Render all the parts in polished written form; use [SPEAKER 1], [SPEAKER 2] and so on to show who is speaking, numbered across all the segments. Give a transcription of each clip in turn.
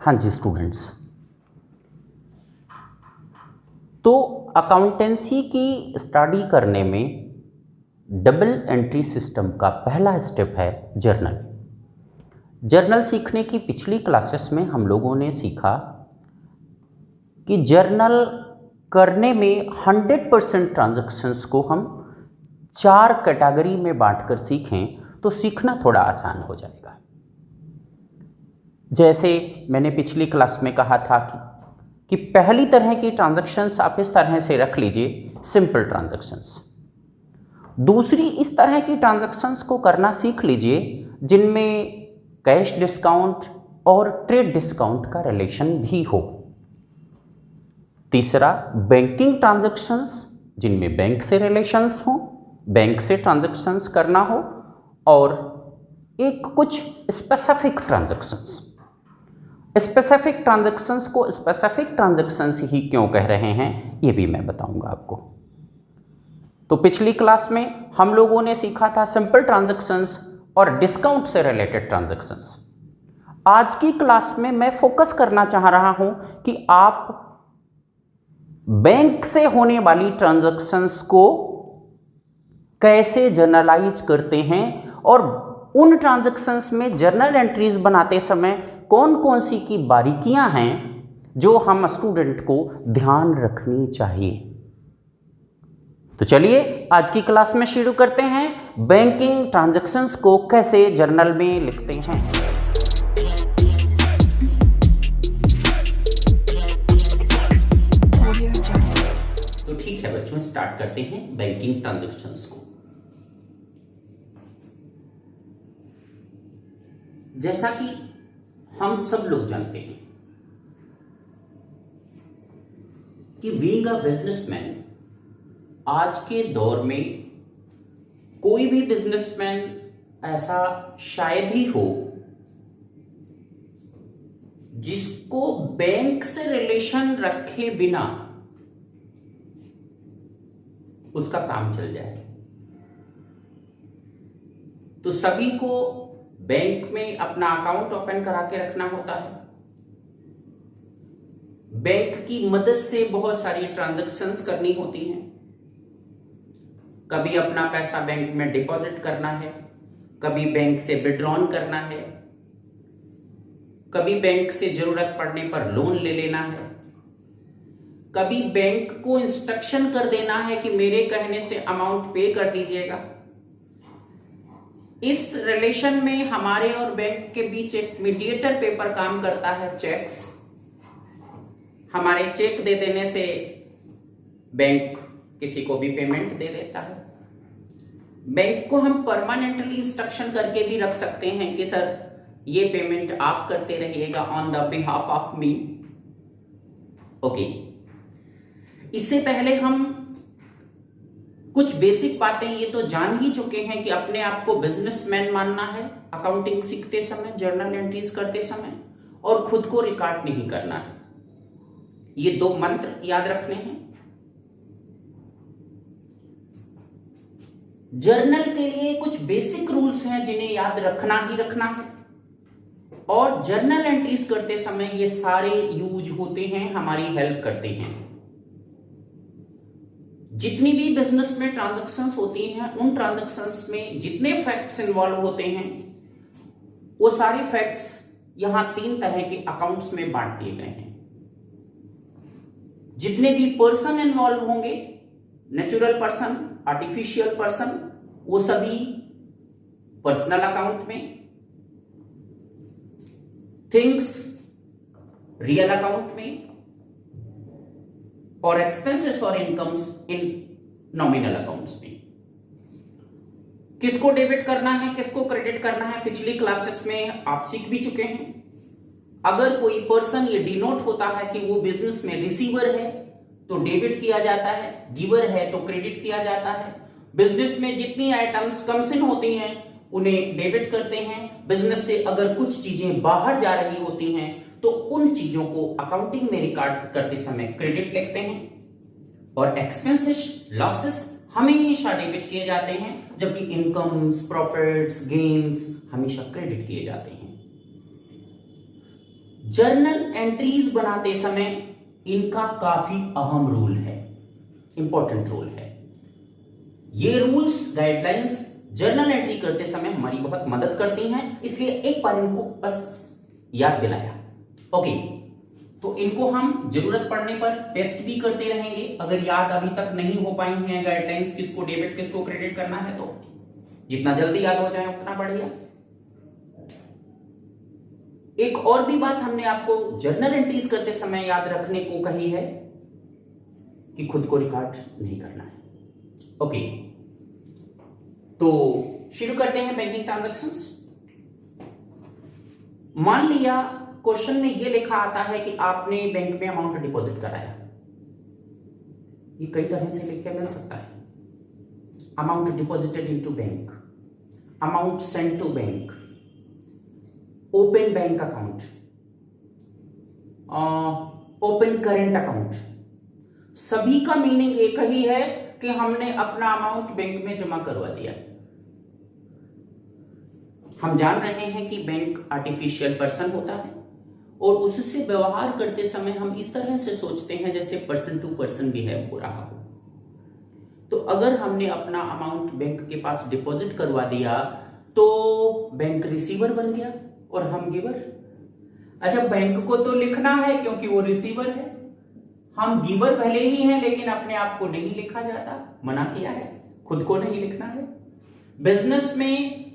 [SPEAKER 1] हाँ जी स्टूडेंट्स, तो अकाउंटेंसी की स्टडी करने में डबल एंट्री सिस्टम का पहला स्टेप है जर्नल। जर्नल सीखने की पिछली क्लासेस में हम लोगों ने सीखा कि जर्नल करने में 100% ट्रांजैक्शंस को हम 4 कैटेगरी में बांटकर सीखें तो सीखना थोड़ा आसान हो जाएगा। जैसे मैंने पिछली क्लास में कहा था कि पहली तरह की ट्रांजैक्शंस आप इस तरह से रख लीजिए, सिंपल ट्रांजैक्शंस। दूसरी इस तरह की ट्रांजैक्शंस को करना सीख लीजिए जिनमें कैश डिस्काउंट और ट्रेड डिस्काउंट का रिलेशन भी हो। तीसरा बैंकिंग ट्रांजैक्शंस, जिनमें बैंक से रिलेशंस हो, बैंक से ट्रांजैक्शंस करना हो। और एक कुछ स्पेसिफिक ट्रांजैक्शंस। स्पेसिफिक ट्रांजैक्शंस को स्पेसिफिक ट्रांजैक्शंस ही क्यों कह रहे हैं ये भी मैं बताऊंगा आपको। तो पिछली क्लास में हम लोगों ने सीखा था सिंपल ट्रांजैक्शंस और डिस्काउंट से रिलेटेड ट्रांजैक्शंस। आज की क्लास में मैं फोकस करना चाह रहा हूं कि आप बैंक से होने वाली ट्रांजैक्शंस को कैसे जर्नलाइज करते हैं और उन ट्रांजैक्शंस में जर्नल एंट्रीज बनाते समय कौन कौन सी की बारीकियां हैं जो हम स्टूडेंट को ध्यान रखनी चाहिए। तो चलिए आज की क्लास में शुरू करते हैं, बैंकिंग ट्रांजैक्शंस को कैसे जर्नल में लिखते हैं। तो ठीक है बच्चों, स्टार्ट करते हैं बैंकिंग ट्रांजैक्शंस को। जैसा कि हम सब लोग जानते हैं कि बीइंग अ बिजनेसमैन, आज के दौर में कोई भी बिजनेसमैन ऐसा शायद ही हो जिसको बैंक से रिलेशन रखे बिना उसका काम चल जाए। तो सभी को बैंक में अपना अकाउंट ओपन करा के रखना होता है। बैंक की मदद से बहुत सारी ट्रांजैक्शंस करनी होती हैं। कभी अपना पैसा बैंक में डिपॉजिट करना है, कभी बैंक से विड्रॉन करना है, कभी बैंक से जरूरत पड़ने पर लोन ले लेना है, कभी बैंक को इंस्ट्रक्शन कर देना है कि मेरे कहने से अमाउंट पे कर दीजिएगा। इस रिलेशन में हमारे और बैंक के बीच एक मीडिएटर पेपर काम करता है, चेक्स। हमारे चेक दे देने से बैंक किसी को भी पेमेंट दे देता है। बैंक को हम परमानेंटली इंस्ट्रक्शन करके भी रख सकते हैं कि सर ये पेमेंट आप करते रहिएगा on the behalf of me. Okay, इससे पहले हम कुछ बेसिक बातें ये तो जान ही चुके हैं कि अपने आप को बिजनेसमैन मानना है अकाउंटिंग सीखते समय, जर्नल एंट्रीज करते समय, और खुद को रिकॉर्ड नहीं करना है। ये 2 मंत्र याद रखने हैं। जर्नल के लिए कुछ बेसिक रूल्स हैं जिन्हें याद रखना ही रखना है, और जर्नल एंट्रीज करते समय ये सारे यूज होते हैं, हमारी हेल्प करते हैं। जितनी भी बिजनेस में ट्रांजैक्शंस होती हैं, उन ट्रांजैक्शंस में जितने फैक्ट्स इन्वॉल्व होते हैं वो सारे फैक्ट्स यहां 3 तरह के अकाउंट्स में बांट दिए गए हैं। जितने भी पर्सन इन्वॉल्व होंगे, नेचुरल पर्सन, आर्टिफिशियल पर्सन, वो सभी पर्सनल अकाउंट में, थिंग्स रियल अकाउंट में, और एक्सपेंसेस और इनकम्स इन नॉमिनल अकाउंट्स में। किसको डेबिट करना है, किसको क्रेडिट करना है, पिछली क्लासेस में आप सीख भी चुके हैं। अगर कोई पर्सन ये डिनोट होता है कि वो बिजनेस में रिसीवर है तो डेबिट किया जाता है, गिवर है तो क्रेडिट किया जाता है। बिजनेस में जितनी आइटम्स कम्स इन होती हैं उन्हें डेबिट करते हैं। बिजनेस से अगर कुछ चीजें बाहर जा रही होती हैं तो उन चीजों को अकाउंटिंग में रिकॉर्ड करते समय क्रेडिट लिखते हैं। और एक्सपेंसेस, लॉसेस हमेशा डेबिट किए जाते हैं, जबकि इनकम्स, प्रॉफिट्स, गेन्स हमेशा क्रेडिट किए जाते हैं। जर्नल एंट्रीज बनाते समय इनका काफी अहम रोल है, इंपॉर्टेंट रोल है। ये रूल्स गाइडलाइंस जर्नल एंट्री करते समय हमारी बहुत मदद करती हैं, इसलिए एक बार इनको बस याद दिलाया। ओके, तो इनको हम जरूरत पड़ने पर टेस्ट भी करते रहेंगे। अगर याद अभी तक नहीं हो पाई हैं गाइडलाइंस, किसको डेबिट किसको क्रेडिट करना है, तो जितना जल्दी याद हो जाए उतना बढ़िया। एक और भी बात हमने आपको जर्नल एंट्रीज करते समय याद रखने को कही है कि खुद को रिकॉर्ड नहीं करना है। ओके, तो शुरू करते हैं बैंकिंग ट्रांजैक्शंस। मान लिया क्वेश्चन में यह लिखा आता है कि आपने बैंक में अमाउंट डिपॉजिट कराया। ये कई तरह से लिख के मिल सकता है। Amount deposited into bank, amount sent to bank, open bank account, open current account, सभी का मीनिंग एक ही है कि हमने अपना अमाउंट बैंक में जमा करवा दिया। हम जान रहे हैं कि बैंक आर्टिफिशियल पर्सन होता है और उससे व्यवहार करते समय हम इस तरह से सोचते हैं जैसे पर्सन टू पर्सन बिहेव हो रहा हो। तो अगर हमने अपना अमाउंट बैंक के पास डिपॉजिट करवा दिया तो बैंक रिसीवर बन गया और हम गिवर। अच्छा, बैंक को तो लिखना है क्योंकि वो रिसीवर है, हम गिवर भले ही हैं लेकिन अपने आप को नहीं लिखा जाता, मना किया है, खुद को नहीं लिखना है। बिजनेस में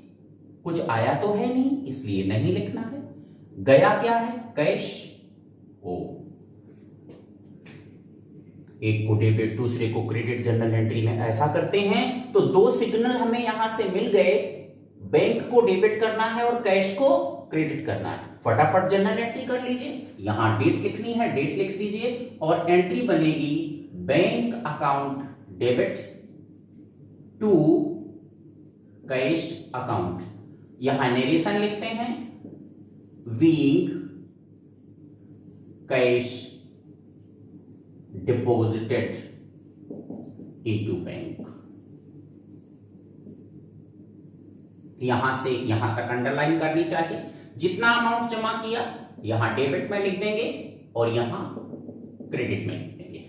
[SPEAKER 1] कुछ आया तो है नहीं इसलिए नहीं लिखना है। गया क्या है? कैश। ओ, एक को डेबिट दूसरे को क्रेडिट जर्नल एंट्री में ऐसा करते हैं तो दो सिग्नल हमें यहां से मिल गए। बैंक को डेबिट करना है और कैश को क्रेडिट करना है। फटाफट जर्नल एंट्री कर लीजिए, यहां डेट लिखनी है, डेट लिख दीजिए और एंट्री बनेगी bank account debit to cash account. यहां नेरेशन लिखते हैं, being cash deposited into bank. यहां से यहां तक अंडरलाइन करनी चाहिए। जितना अमाउंट जमा किया यहां डेबिट में लिख देंगे और यहां क्रेडिट में लिख देंगे।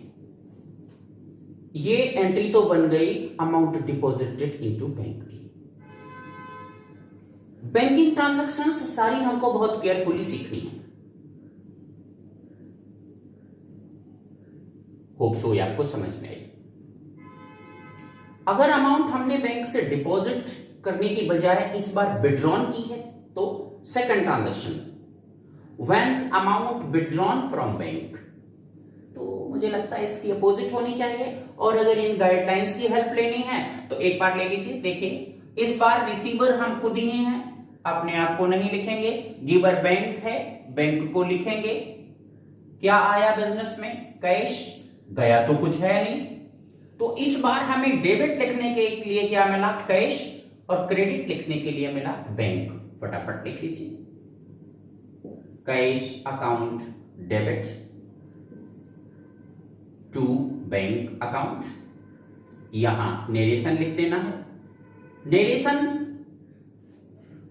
[SPEAKER 1] ये एंट्री तो बन गई अमाउंट डिपॉजिटेड इनटू बैंक की। बैंकिंग ट्रांजैक्शंस सारी हमको बहुत केयरफुली सीखनी है। होप सो ये आपको समझ में आई। अगर अमाउंट हमने बैंक से डिपॉजिट करने की बजाय इस बार विड्रॉन की है तो second transaction, when amount withdrawn from bank, तो मुझे लगता है इसकी अपोजिट होनी चाहिए। और अगर इन गाइडलाइंस की हेल्प लेनी है तो एक बार ले लीजिए। देखिए, इस बार रिसीवर हम खुद ही हैं, अपने आप को नहीं लिखेंगे। गिवर बैंक है, बैंक को लिखेंगे। क्या आया बिजनेस में? कैश। गया तो कुछ है नहीं, तो इस बार हमें डेबिट लिखने के लिए क्या मिला? कैश। और क्रेडिट लिखने के लिए मिला बैंक। फटाफट लिख लीजिए, cash account debit to bank account. यहां नेरेशन लिख देना है। नेरेशन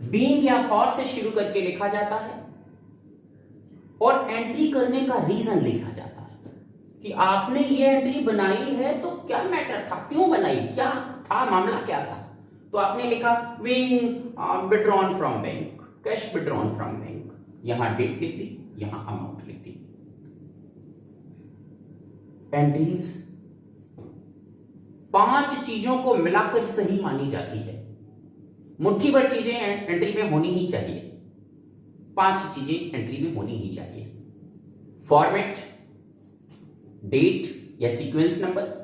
[SPEAKER 1] बीइंग या फॉर से शुरू करके लिखा जाता है और एंट्री करने का रीजन लिखा जाता है कि आपने ये एंट्री बनाई है तो क्या मैटर था, क्यों बनाई, क्या था, मामला क्या था। तो आपने लिखा being withdrawn from bank, cash withdrawn from bank. यहां डेट लिख दी, यहां अमाउंट लिख दी। एंट्रीज 5 चीजों को मिलाकर सही मानी जाती है। मुट्ठी भर चीजें एंट्री में होनी ही चाहिए, 5 चीजें एंट्री में होनी ही चाहिए। फॉर्मेट, डेट या सीक्वेंस नंबर।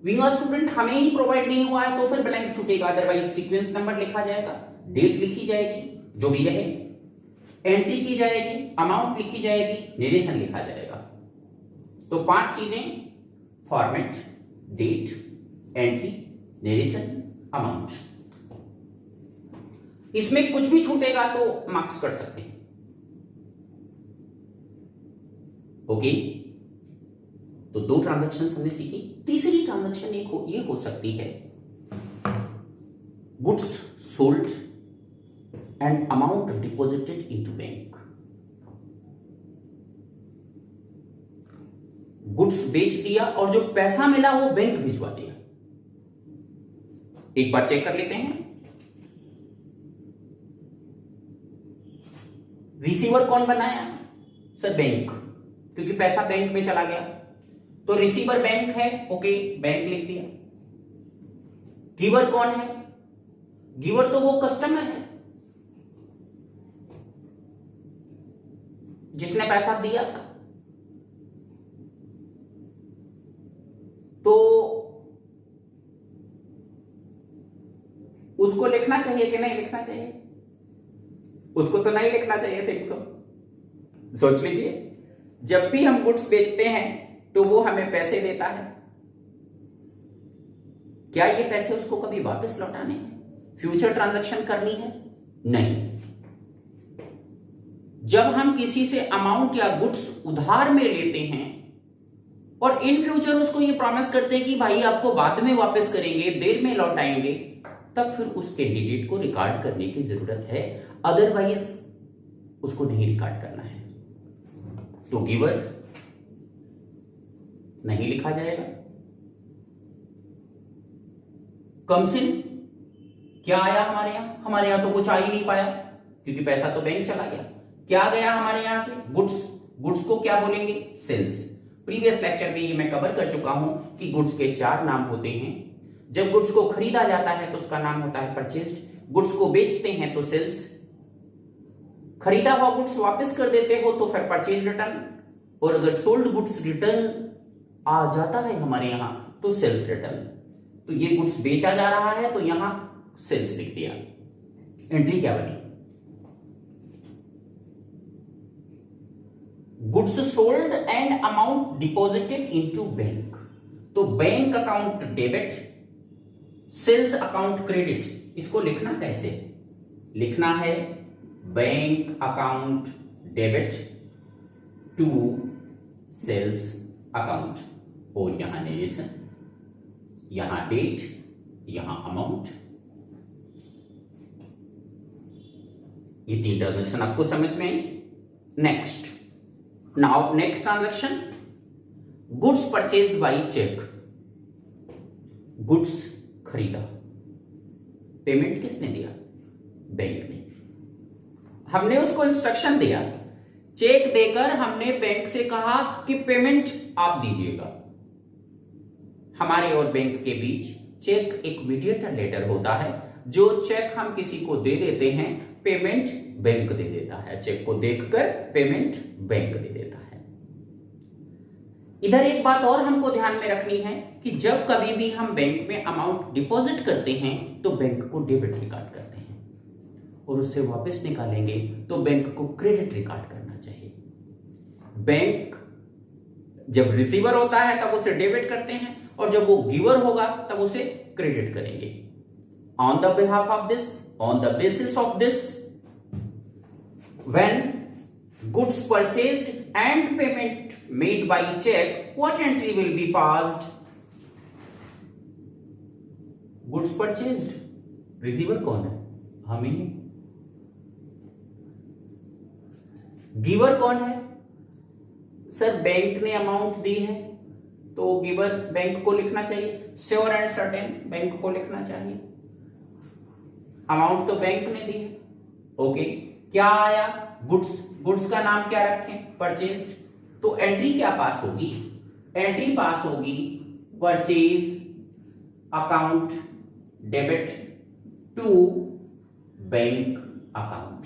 [SPEAKER 1] विंग स्टूडेंट हमें ही प्रोवाइड नहीं हुआ है तो फिर ब्लैंक छूटेगा, अदरवाइज सीक्वेंस नंबर लिखा जाएगा, डेट लिखी जाएगी, जो भी रहे, एंट्री की जाएगी, अमाउंट लिखी जाएगी, नेरेशन लिखा जाएगा। तो 5 चीजें, format, date, entry, narration, amount. इसमें कुछ भी छूटेगा तो मार्क्स कर सकते हैं। ओके, तो 2 ट्रांजैक्शंस हमने सीखी। तीसरी ट्रांजैक्शन ये हो सकती है goods sold and amount deposited into bank. Goods बेच दिया और जो पैसा मिला वो बैंक भिजवा दिया। एक बार चेक कर लेते हैं। रिसीवर कौन बनाया? सर बैंक, क्योंकि पैसा बैंक में चला गया तो रिसीवर बैंक है। ओके, बैंक लिख दिया। गिवर कौन है? गिवर तो वो कस्टमर है जिसने पैसा दिया था। तो उसको लिखना चाहिए कि नहीं लिखना चाहिए? उसको तो नहीं लिखना चाहिए। 300 सोच लीजिए, जब भी हम गुड्स बेचते हैं तो वो हमें पैसे देता है, क्या ये पैसे उसको कभी वापस लौटाने हैं? फ्यूचर ट्रांजैक्शन करनी है? नहीं। जब हम किसी से अमाउंट या गुड्स उधार में लेते हैं और इन फ्यूचर उसको ये प्रॉमिस करते हैं कि भाई आपको बाद में वापस करेंगे, देर में लौटाएंगे, तब फिर उस कैंडिडेट को रिकॉर्ड करने की जरूरत है, अदरवाइज उसको नहीं रिकॉर्ड करना है। तो गिवर नहीं लिखा जाएगा। कम्स इन क्या आया हमारे यहां? हमारे यहां तो कुछ आ ही नहीं पाया क्योंकि पैसा तो बैंक चला गया। क्या गया हमारे यहां से? गुड्स। गुड्स को क्या बोलेंगे? सेल्स। प्रीवियस लेक्चर में ये मैं कवर कर चुका हूं कि गुड्स के 4 नाम होते हैं। जब गुड्स को खरीदा जाता है तो उसका नाम होता है परचेज्ड, गुड्स को बेचते हैं तो सेल्स, खरीदा हुआ गुड्स वापस कर देते हो तो फिर परचेज रिटर्न, और अगर सोल्ड गुड्स रिटर्न आ जाता है हमारे यहां तो सेल्स रिटर्न। तो ये गुड्स बेचा जा रहा है तो यहां सेल्स लिख दिया। एंट्री क्या बनी? Goods sold and amount deposited into bank. तो bank account debit, sales account credit. इसको लिखना कैसे? लिखना है bank account debit to sales account, और यहां नरेशन, यहां डेट, यहां अमाउंट। ये 3 ट्रांजेक्शन आपको समझ में आई। Next, now next transaction, goods purchased by cheque. Goods खरीदा, पेमेंट किसने दिया? बैंक ने। हमने उसको इंस्ट्रक्शन दिया, चेक देकर हमने बैंक से कहा कि पेमेंट आप दीजिएगा। हमारे और बैंक के बीच चेक एक मीडिएटर लेटर होता है। जो चेक हम किसी को दे देते हैं, पेमेंट बैंक दे देता है। चेक को देखकर पेमेंट बैंक दे देता है। इधर एक बात और हमको ध्यान में रखनी है कि जब कभी भी हम बैंक में अमाउंट डिपॉजिट करते हैं तो बैंक को डेबिट रिकॉर्ड करते हैं, और उससे वापस निकालेंगे तो बैंक को क्रेडिट रिकॉर्ड करना चाहिए। बैंक जब रिसीवर होता है तब उसे डेबिट करते हैं, और जब वो गिवर होगा तब उसे क्रेडिट करेंगे। On the behalf of this, on the basis of this, when goods purchased and payment made by check, what entry will be passed? Goods purchased, receiver कौन है? हम ही। गिवर कौन है? सर बैंक ने अमाउंट दी है तो giver bank को लिखना चाहिए। श्योर एंड सर्टेन बैंक को लिखना चाहिए। अमाउंट तो बैंक ने दी है। ओके, क्या आया? गुड्स। गुड्स का नाम क्या रखें? परचेज्ड। तो एंट्री क्या पास होगी? एंट्री पास होगी purchase account debit to bank account.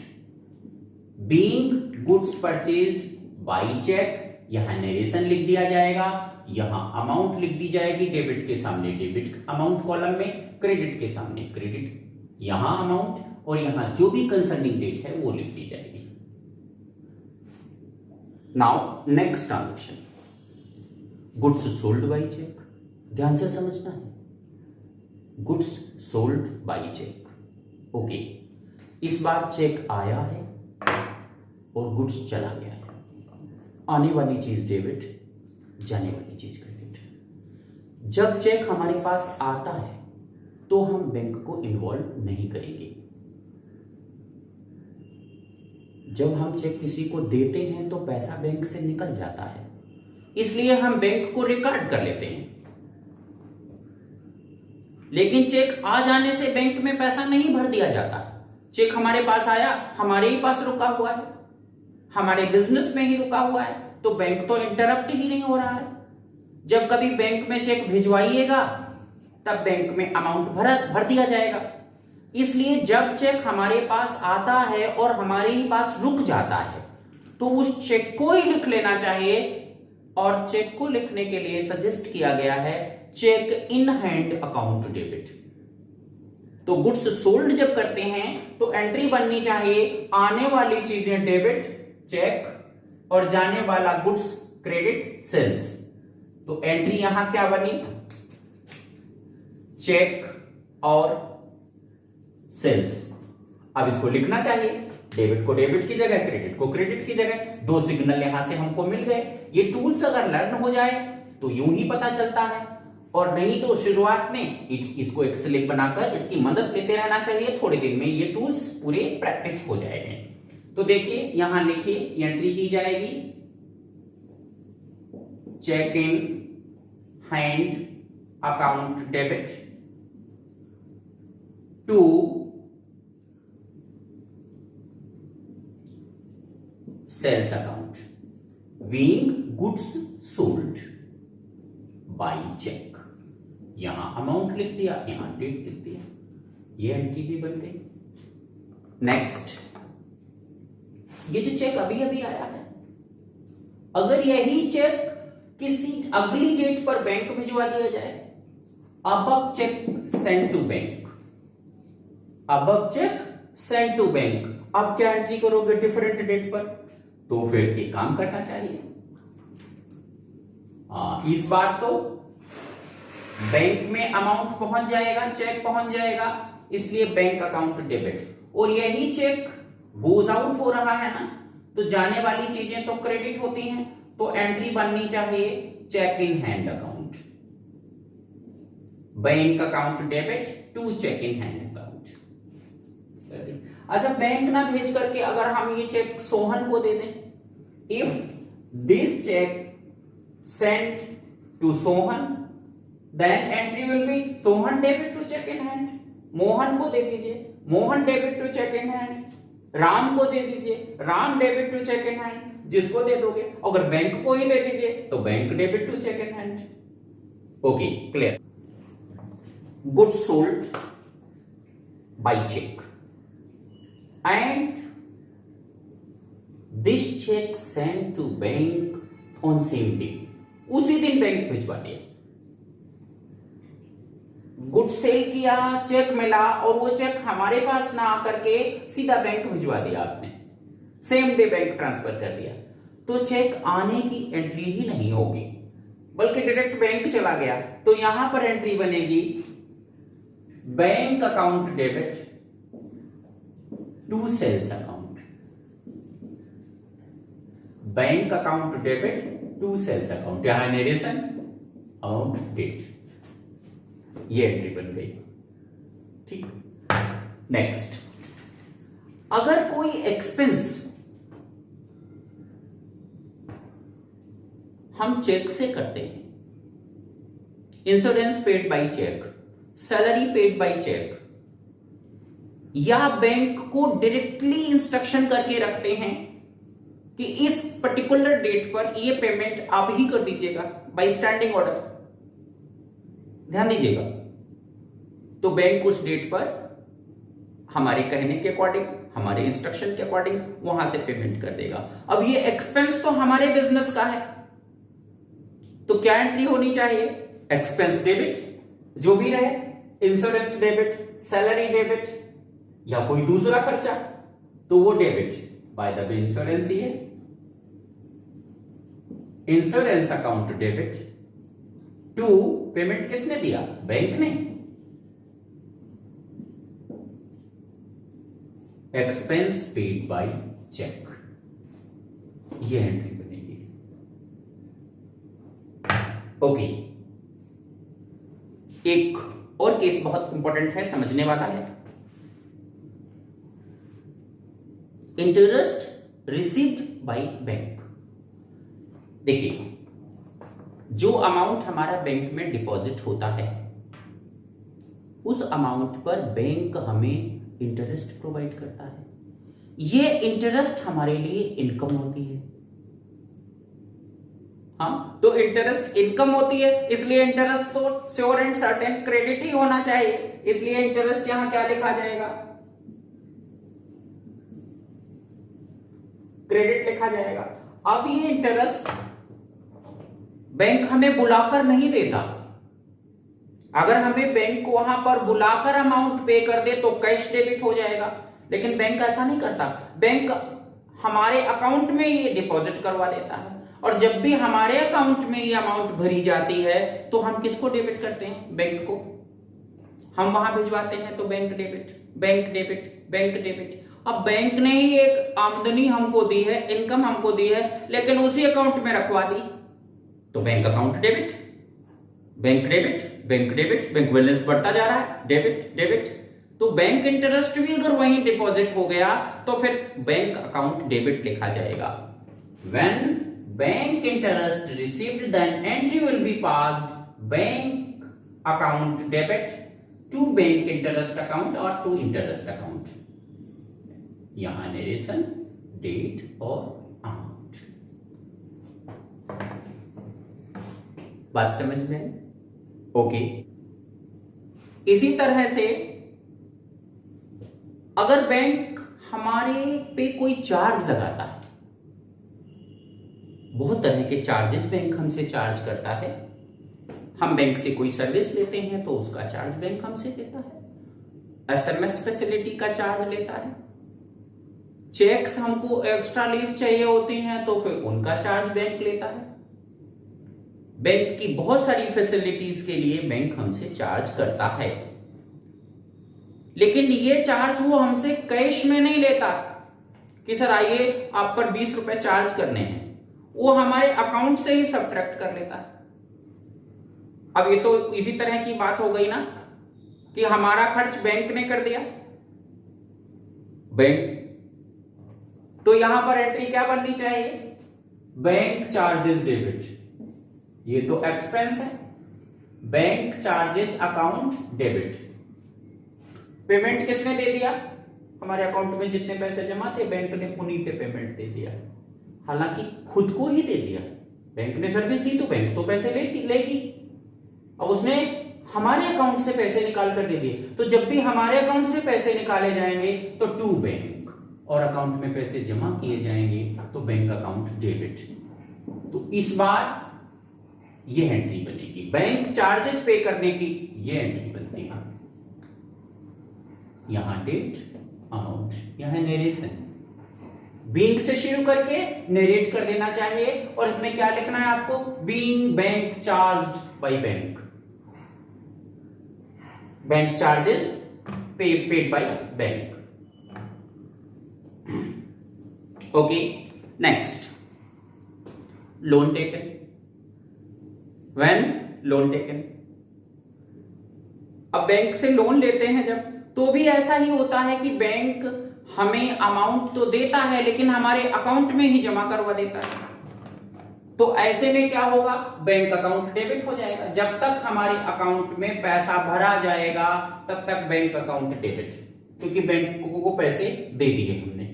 [SPEAKER 1] Being goods purchased by cheque, यहां नरेशन लिख दिया जाएगा, यहां अमाउंट लिख दी जाएगी, डेबिट के सामने डेबिट अमाउंट कॉलम में, क्रेडिट के सामने क्रेडिट, यहां अमाउंट, और यहां जो भी कंसर्निंग डेट है वो लिख दी जाएगी। Now next transaction, goods sold by cheque. ध्यान से समझना है, goods sold by cheque. Okay, इस बार चेक आया है और गुड्स चला गया है। आने वाली चीज डेबिट, जाने वाली चीज क्रेडिट। जब चेक हमारे पास आता है तो हम बैंक को इन्वॉल्व नहीं करेंगे। जब हम चेक किसी को देते हैं तो पैसा बैंक से निकल जाता है, इसलिए हम बैंक को रिकॉर्ड कर लेते हैं। लेकिन चेक आ जाने से बैंक में पैसा नहीं भर दिया जाता। चेक हमारे पास आया, हमारे ही पास रुका हुआ है, हमारे बिजनेस में ही रुका हुआ है, तो बैंक तो इंटरप्ट ही नहीं हो रहा है। जब कभी बैंक में चेक भिजवाइएगा तब बैंक में अमाउंट भर दिया जाएगा। इसलिए जब चेक हमारे पास आता है और हमारे ही पास रुक जाता है तो उस चेक को ही लिख लेना चाहिए। और चेक को लिखने के लिए सजेस्ट किया गया है cheque in hand account debit. तो गुड्स सोल्ड जब करते हैं तो एंट्री बननी चाहिए आने वाली चीजें डेबिट चेक और जाने वाला गुड्स क्रेडिट सेल्स। तो एंट्री यहां क्या बनी, चेक और सेल्स। अब इसको लिखना चाहिए, डेबिट को डेबिट की जगह, क्रेडिट को क्रेडिट की जगह। दो सिग्नल यहां से हमको मिल गए। ये टूल्स अगर लर्न हो जाए तो यूं ही पता चलता है, और नहीं तो शुरुआत में इसको एक स्लिप बनाकर इसकी मदद लेते रहना चाहिए। थोड़े दिन में ये टूल्स पूरे प्रैक्टिस हो जाएंगे। तो देखिए यहां लिखिए, एंट्री की जाएगी cheque in hand account debit to sales account being goods sold by cheque. यहां अमाउंट लिख दिया, यहां डेट लिख दिया, ये एंट्री भी बन गई। नेक्स्ट, ये जो चेक अभी अभी आया है, अगर यही चेक किसी अगली डेट पर बैंक भिजवा दिया जाए, अब चेक सेंड टू बैंक, अब चेक सेंड टू बैंक, अब क्या एंट्री करोगे डिफरेंट डेट पर? तो फिर एक काम करना चाहिए, इस बार तो बैंक में अमाउंट पहुंच जाएगा, चेक पहुंच जाएगा, इसलिए बैंक अकाउंट डेबिट। और यही चेक गोज आउट हो रहा है ना, तो जाने वाली चीजें तो क्रेडिट होती हैं, तो एंट्री बननी चाहिए cheque in hand account, bank account debit to cheque in hand account. अच्छा, बैंक ना भेज करके अगर हम ये चेक सोहन को दे दें, if this cheque sent to Sohan then entry will be Sohan debit to cheque in hand. Mohan को दे दीजिए, Mohan debit to cheque in hand. Ram को दे दीजिए, Ram debit to cheque in hand. जिसको दे दोगे, अगर बैंक को ही दे दीजिए तो bank debit to cheque in hand. Okay, clear. Goods sold by cheque and this cheque send to bank on same day. उसी दिन बैंक भिजवा दिया। गुड सेल किया, चेक मिला, और वो चेक हमारे पास ना आकर के सीधा बैंक भिजवा दिया आपने, सेम डे बैंक ट्रांसफर कर दिया, तो चेक आने की एंट्री ही नहीं होगी, बल्कि डायरेक्ट बैंक चला गया। तो यहां पर एंट्री बनेगी bank account debit to sales account, bank account debit to sales account. यहां नरेशन अमाउंट डेट, ये एंट्री बन गई। ठीक, नेक्स्ट, अगर कोई एक्सपेंस हम चेक से करते हैं, insurance paid by cheque, salary paid by cheque, या बैंक को डायरेक्टली इंस्ट्रक्शन करके रखते हैं कि इस पर्टिकुलर डेट पर ये पेमेंट आप ही कर दीजिएगा बाय स्टैंडिंग ऑर्डर, ध्यान दीजिएगा, तो बैंक उस डेट पर हमारे कहने के अकॉर्डिंग, हमारे इंस्ट्रक्शन के अकॉर्डिंग वहां से पेमेंट कर देगा। अब ये एक्सपेंस तो हमारे बिजनेस का है, तो क्या एंट्री होनी चाहिए? एक्सपेंस डेबिट, जो भी रहे, इंश्योरेंस डेबिट, सैलरी डेबिट, या कोई दूसरा खर्चा, तो वो debit by the way insurance ही है। Insurance account debit to, payment किसने दिया? बैंक ने। एक्सपेंस पेड बाय चेक, ये एंट्री बनेगी। ओके, एक और केस बहुत इंपॉर्टेंट है, समझने वाला है। Interest received by bank. देखिए, जो अमाउंट हमारा बैंक में डिपॉजिट होता है उस अमाउंट पर बैंक हमें इंटरेस्ट प्रोवाइड करता है। ये इंटरेस्ट हमारे लिए इनकम होती है। हाँ, तो इंटरेस्ट इनकम होती है, इसलिए इंटरेस्ट तो श्योर एंड सर्टेन क्रेडिट ही होना चाहिए, इसलिए इंटरेस्ट यहां क्या लिखा जाएगा, क्रेडिट लिखा जाएगा। अब ये इंटरेस्ट बैंक हमें बुलाकर नहीं देता। अगर हमें बैंक को वहां पर बुलाकर अमाउंट पे कर दे तो कैश डेबिट हो जाएगा, लेकिन बैंक ऐसा नहीं करता। बैंक हमारे अकाउंट में ये डिपॉजिट करवा देता है, और जब भी हमारे अकाउंट में ये अमाउंट भरी जाती है तो हम किसको डेबिट करते हैं, बैंक को। हम वहां भिजवाते हैं तो bank debit, bank debit, bank debit. अब बैंक ने ही एक आमदनी हमको दी है, इनकम हमको दी है, लेकिन उसी अकाउंट में रखवा दी तो bank account debit, bank debit, bank debit, bank balance बढ़ता जा रहा है, डेबिट डेबिट। तो बैंक इंटरेस्ट भी अगर वहीं डिपॉजिट हो गया तो फिर बैंक अकाउंट डेबिट लिखा जाएगा। When bank interest received then entry will be passed bank account debit to bank interest account और टू इंटरेस्ट अकाउंट। यहां नरेशन, डेट और अमाउंट। बात समझ में? ओके। इसी तरह से अगर बैंक हमारे पे कोई चार्ज लगाता है, बहुत तरह के चार्जेस बैंक हमसे चार्ज करता है। हम बैंक से कोई सर्विस लेते हैं तो उसका चार्ज बैंक हमसे देता है। एसएमएस फैसिलिटी का चार्ज लेता है। चेक्स हमको एक्स्ट्रा लीव चाहिए होती हैं तो फिर उनका चार्ज बैंक लेता है। बैंक की बहुत सारी फैसिलिटीज के लिए बैंक हमसे चार्ज करता है, लेकिन ये चार्ज वो हमसे कैश में नहीं लेता कि सर आइए आप पर 20 रुपए चार्ज करने हैं। वो हमारे अकाउंट से ही सब्ट्रैक्ट कर लेता है। अब ये तो इसी तरह की बात हो गई ना कि हमारा खर्च बैंक ने कर दिया, बैंक, तो यहां पर एंट्री क्या बननी चाहिए, बैंक चार्जेस डेबिट। ये तो एक्सपेंस है, bank charges account debit. Payment किसने दे दिया, हमारे अकाउंट में जितने पैसे जमा थे बैंक ने उन्हीं पे पेमेंट दे दिया, हालांकि खुद को ही दे दिया। बैंक ने सर्विस दी तो बैंक तो पैसे लेगी। अब उसने हमारे अकाउंट से पैसे निकाल कर दे दिए, तो जब भी हमारे अकाउंट से पैसे निकाले जाएंगे तो टू बैंक, और अकाउंट में पैसे जमा किए जाएंगे तो बैंक अकाउंट डेबिट। तो इस बार ये एंट्री बनेगी, बैंक चार्जेस पे करने की ये एंट्री बनती है। यहां डेट, अमाउंट, यहां नरेशन। बीइंग से शुरू करके नरेट कर देना चाहिए, और इसमें क्या लिखना है आपको, being bank charged by bank, bank charges paid by bank. Okay, next, loan taken. When loan taken, अब बैंक से लोन लेते हैं जब, तो भी ऐसा ही होता है कि बैंक हमें अमाउंट तो देता है लेकिन हमारे अकाउंट में ही जमा करवा देता है। तो ऐसे में क्या होगा, बैंक अकाउंट डेबिट हो जाएगा। जब तक हमारे अकाउंट में पैसा भरा जाएगा तब तक बैंक अकाउंट डेबिट, क्योंकि बैंक को पैसे दे दिए हमने,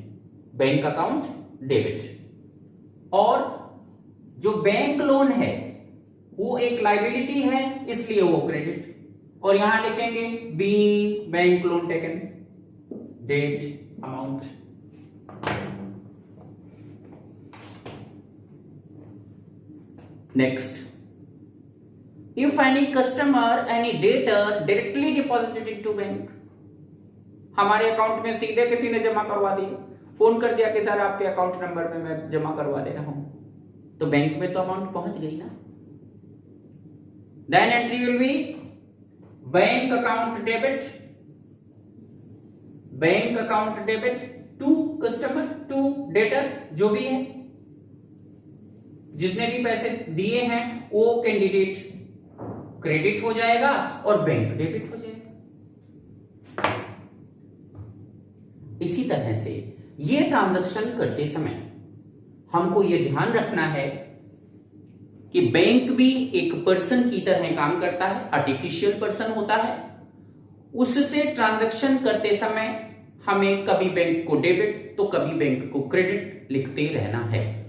[SPEAKER 1] बैंक अकाउंट डेबिट। और जो बैंक लोन है वो एक लायबिलिटी है, इसलिए वो क्रेडिट। और यहां लिखेंगे being bank loan taken, date, amount. Next, if any customer any debtor directly deposited into bank, हमारे अकाउंट में सीधे किसी ने जमा करवा दी, फोन कर दिया कि सर आपके अकाउंट नंबर में मैं जमा करवा दे रहा हूं, तो बैंक में तो अमाउंट पहुंच गई ना। Then entry will be bank account debit, bank account debit to customer, to debtor, जो भी है, जिसने भी पैसे दिए हैं वो कैंडिडेट क्रेडिट हो जाएगा और बैंक डेबिट हो जाएगा। इसी तरह से ये ट्रांजैक्शन करते समय हमको ये ध्यान रखना है कि बैंक भी एक पर्सन की तरह काम करता है, आर्टिफिशियल पर्सन होता है। उससे ट्रांजैक्शन करते समय हमें कभी बैंक को डेबिट तो कभी बैंक को क्रेडिट लिखते रहना है।